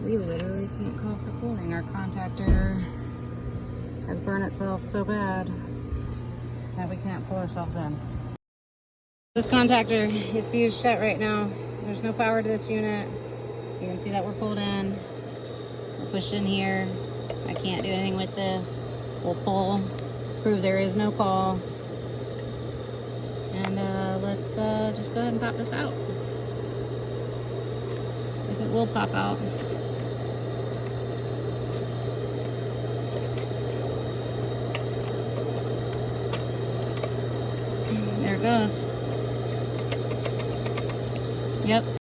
We literally can't call for cooling. Our contactor has burned itself so bad that we can't pull ourselves in. This contactor is fused shut right now. There's no power to this unit. You can see that we're pulled in. We're pushed in here. I can't do anything with this. We'll pull, prove there is no call. And let's just go ahead and pop this out. If it will pop out. There it goes. Yep.